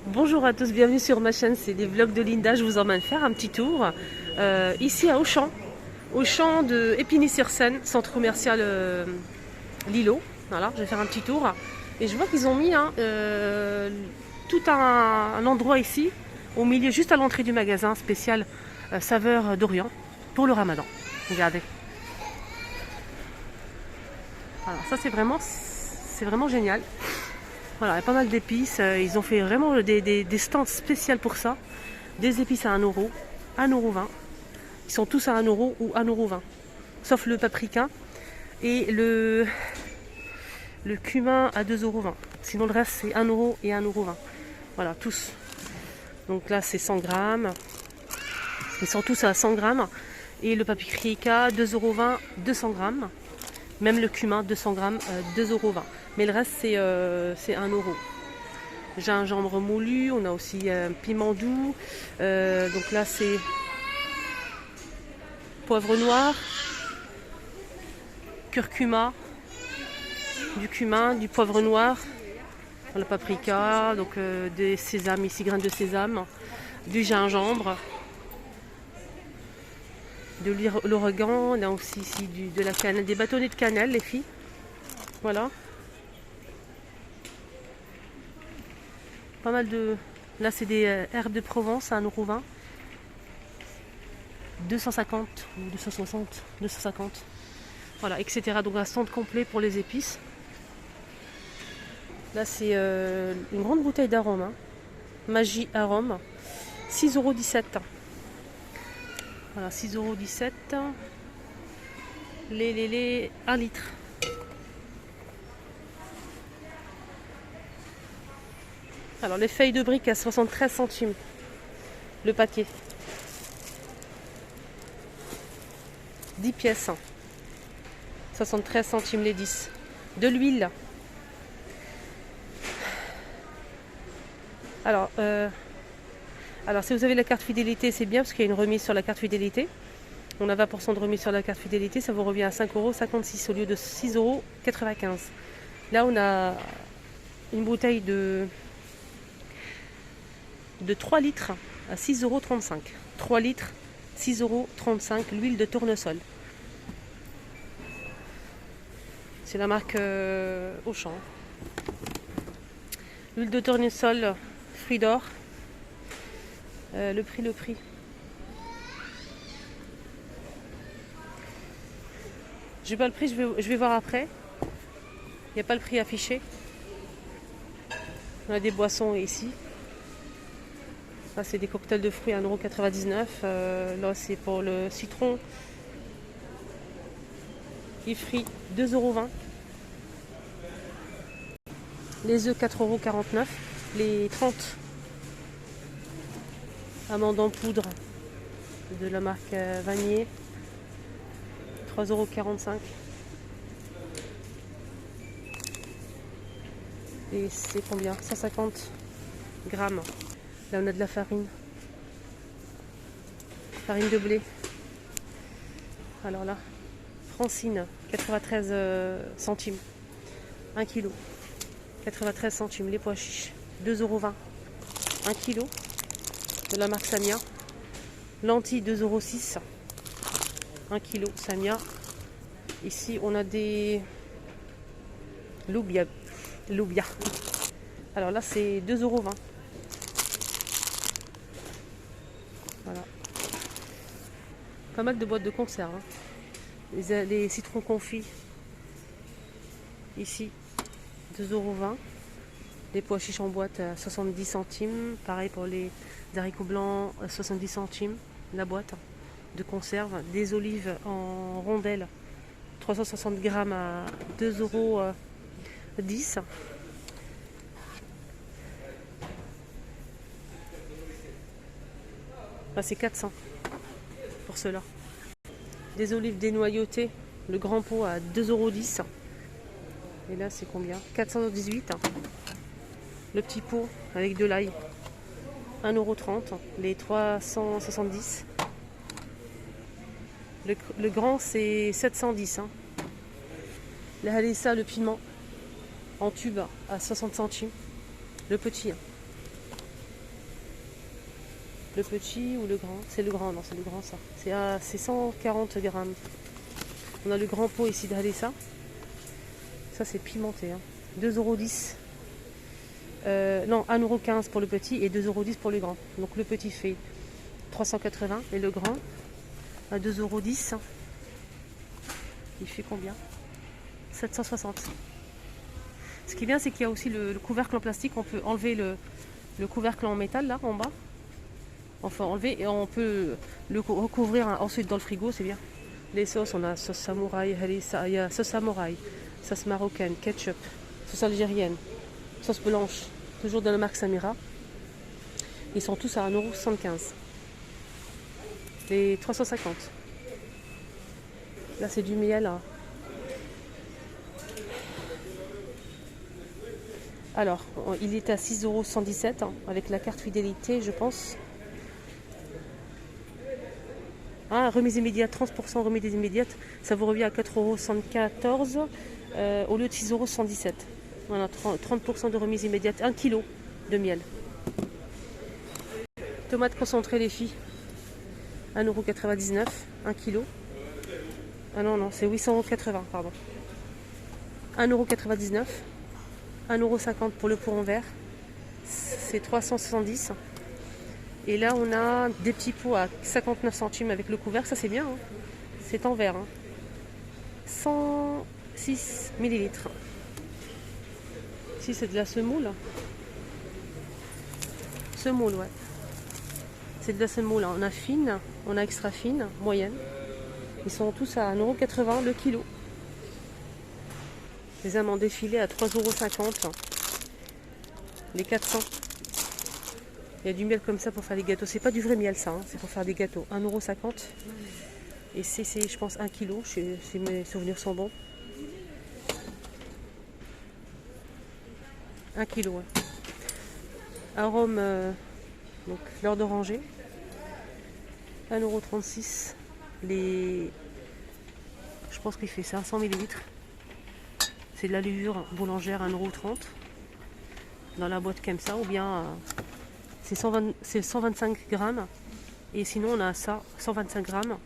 Bonjour à tous, bienvenue sur ma chaîne, c'est les vlogs de Linda. Je vous emmène faire un petit tour ici à Auchan de Épinay-sur-Seine, centre commercial Lilo. Voilà, je vais faire un petit tour et je vois qu'ils ont mis tout un endroit ici, au milieu, juste à l'entrée du magasin spécial saveur d'Orient pour le Ramadan. Regardez. Voilà, ça c'est vraiment génial. Voilà, il y a pas mal d'épices. Ils ont fait vraiment des stands spéciaux pour ça. Des épices à 1 euro, 1,20 €. Ils sont tous à 1 euro ou 1,20 €. Sauf le paprika et le cumin à 2,20 €. Sinon le reste c'est 1 euro et 1,20 €. Voilà, tous. Donc là c'est 100 grammes. Ils sont tous à 100 grammes. Et le paprika 2,20 €, 200 grammes. Même le cumin 200 grammes, 2,20 €. Mais le reste c'est 1 euro. Gingembre moulu, on a aussi piment doux. Donc là c'est poivre noir, curcuma, du cumin, du poivre noir, le paprika, donc des sésames ici, graines de sésame, du gingembre, de l'origan, on a aussi ici de la cannelle, des bâtonnets de cannelle les filles. Voilà. Pas mal de... Là c'est des herbes de Provence à 1,20 €. 250 ou 260, 250. Voilà, etc. Donc un stand complet pour les épices. Là c'est une grande bouteille d'arôme. Magie arôme. 6,17 €. Voilà, 6,17 €. Les 1 litre. Alors les feuilles de briques à 73 centimes le paquet. 10 pièces. 73 centimes les 10. De l'huile. Alors si vous avez la carte fidélité, c'est bien parce qu'il y a une remise sur la carte fidélité. On a 20% de remise sur la carte fidélité, ça vous revient à 5,56 € au lieu de 6,95 €. Là, on a une bouteille de 3 litres à 6,35 €. 3 litres, 6,35 €, l'huile de tournesol. C'est la marque Auchan. L'huile de tournesol, fruits d'or. Le prix. Je n'ai pas le prix, je vais voir après. Il n'y a pas le prix affiché. On a des boissons ici. Là, c'est des cocktails de fruits à 1,99 €. Là, c'est pour le citron. Ifri, 2,20 €. Les œufs, 4,49 €. Les 30 amandes en poudre de la marque Vanier, 3,45 €. Et c'est combien? 150 grammes. Là on a de la farine. Farine de blé. Alors là, Francine, 93 centimes. 1 kg. 93 centimes. Les pois chiches, 2,20 €. 1 kg. De la marque Samia. Lentilles, 2,06 €. 1 kg Samia. Ici on a des loubia. Alors là c'est 2,20 €. Voilà. Pas mal de boîtes de conserve. Les citrons confits. Ici 2,20 €. Les pois chiches en boîte à 70 centimes. Pareil pour les haricots blancs, 70 centimes la boîte de conserve. Des olives en rondelles, 360 grammes à 2,10 €. Là, c'est 400 pour cela. Des olives dénoyautées, le grand pot à 2,10 €. Et là, c'est combien? 418 €. Le petit pot avec de l'ail, 1,30 €. Les 370. Le grand, c'est 710 €. Le harissa, le piment en tube à 60 centimes. Le petit. Le petit ou le grand? C'est le grand, non, c'est le grand ça. C'est 140 grammes. On a le grand pot ici d'Halessa. Ça, c'est pimenté. Hein. 2,10 €. Non, 1,15 € pour le petit et 2,10 € pour le grand. Donc le petit fait 380 et le grand à 2,10 €. Il fait combien? 760. Ce qui est bien, c'est qu'il y a aussi le couvercle en plastique. On peut enlever le couvercle en métal là en bas. Enfin enlever et on peut le recouvrir ensuite dans le frigo, c'est bien. Les sauces, on a sauce samouraï, il y a sauce samouraï, sauce marocaine, ketchup, sauce algérienne, sauce blanche, toujours de la marque Samira. Ils sont tous à 1,75 €. Les 350. Là c'est du miel. Hein. Alors, il est à 6,117 € hein, avec la carte fidélité, je pense. Ah, remise immédiate, 30% remise immédiate, ça vous revient à 4,74 € au lieu de 6,117 €. Voilà, 30% de remise immédiate, 1 kg de miel. Tomates concentrées les filles, 1,99 €, 1 kg. Ah non, non, c'est 880 €, pardon. 1,99 €, 1,50 € pour le pot en verre, c'est 370 €. Et là, on a des petits pots à 59 centimes avec le couvercle. Ça, c'est bien. Hein. C'est en verre. Hein. 106 ml. Ici, c'est de la semoule. Semoule, ouais. C'est de la semoule. Hein. On a fine, on a extra fine, moyenne. Ils sont tous à 1,80 € le kilo. Les amandes défilées à 3,50 €. Les 400. Il y a du miel comme ça pour faire des gâteaux. C'est pas du vrai miel ça, hein. C'est pour faire des gâteaux. 1,50 €. Et c'est je pense 1 kg, si mes souvenirs sont bons. 1 kg, ouais. Arôme, donc fleur d'oranger. 1,36 €. Je pense qu'il fait 500 ml. C'est de la levure boulangère, 1,30 € dans la boîte comme ça, ou bien c'est 125 grammes. Et sinon on a ça, 125 grammes.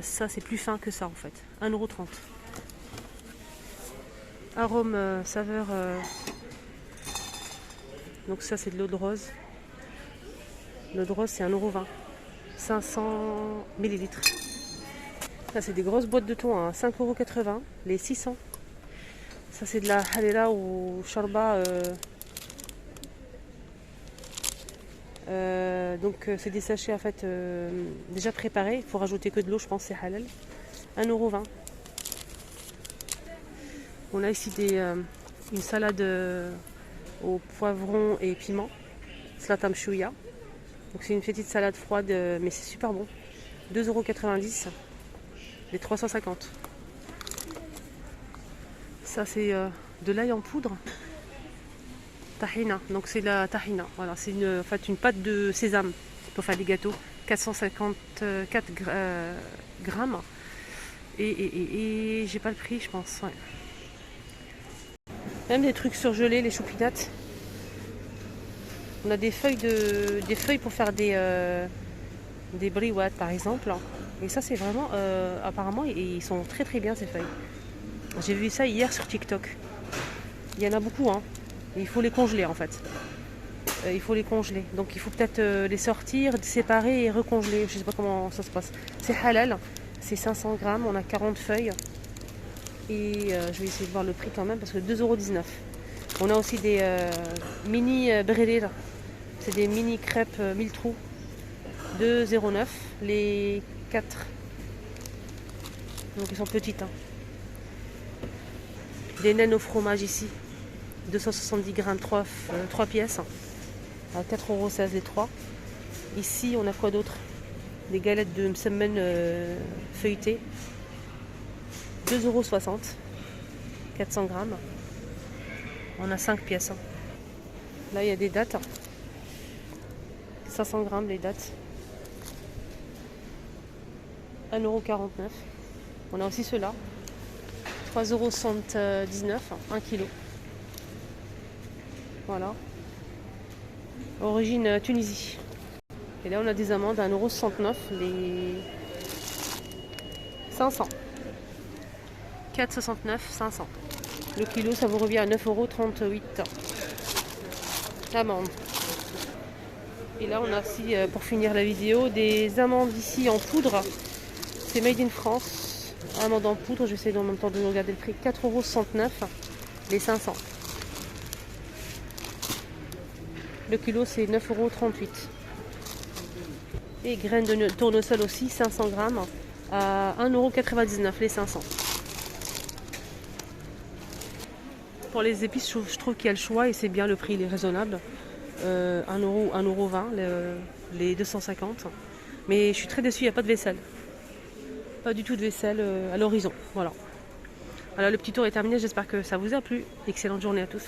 Ça c'est plus fin que ça en fait, 1,30 €. Arôme, saveur, donc ça c'est de l'eau de rose. L'eau de rose c'est 1,20 €, 500 ml. Ça c'est des grosses boîtes de thon, hein, 5,80 €, les 600. Ça c'est de la halela ou sharba. Donc c'est des sachets en fait déjà préparés. Il faut rajouter que de l'eau, je pense, c'est halal. 1,20 €. On a ici une salade au poivron et piment. Slatam chouya. Donc c'est une petite salade froide, mais c'est super bon. 2,90 €. Les 350. Ça c'est de l'ail en poudre. Tahina, donc c'est la tahina. Voilà, c'est en fait une pâte de sésame pour faire des gâteaux. 454 grammes. Et j'ai pas le prix, je pense. Ouais. Même des trucs surgelés, les choupinates. On a des feuilles pour faire des briouates par exemple. Et ça c'est vraiment apparemment ils sont très très bien ces feuilles. J'ai vu ça hier sur TikTok. Il y en a beaucoup, hein. Il faut les congeler en fait. Il faut les congeler. Donc il faut peut-être les sortir, séparer et recongeler. Je sais pas comment ça se passe. C'est halal. C'est 500 grammes. On a 40 feuilles. Et je vais essayer de voir le prix quand même parce que 2,19 €. On a aussi des mini bredel. C'est des mini crêpes 1000 trous. 2,09 €. Les 4. Donc ils sont petites. Hein. Des naines au fromage ici. 270 grammes, 3 pièces. À 4,16 € les 3. Ici, on a quoi d'autre? Des galettes de msemen feuilletées. 2,60 €. 400 grammes. On a 5 pièces. Là, il y a des dattes. 500 grammes les dattes. 1,49 €. On a aussi ceux-là. 3,79 €, 1 kg. Voilà. Origine Tunisie. Et là, on a des amandes à 1,69 € les 500. 4,69 €, 500. Le kilo, ça vous revient à 9,38 €. Amandes. Et là, on a aussi, pour finir la vidéo, des amandes ici en poudre. C'est Made in France. Amandes en poudre, j'essaie en même temps de regarder le prix. 4,69 € les 500. Le kilo, c'est 9,38 €. Et graines de tournesol aussi, 500 grammes, à 1,99 € les 500. Pour les épices, je trouve qu'il y a le choix et c'est bien, le prix il est raisonnable. 1 €, 1,20 € les 250. Mais je suis très déçue, il n'y a pas de vaisselle. Pas du tout de vaisselle à l'horizon. Voilà. Alors le petit tour est terminé, j'espère que ça vous a plu. Excellente journée à tous.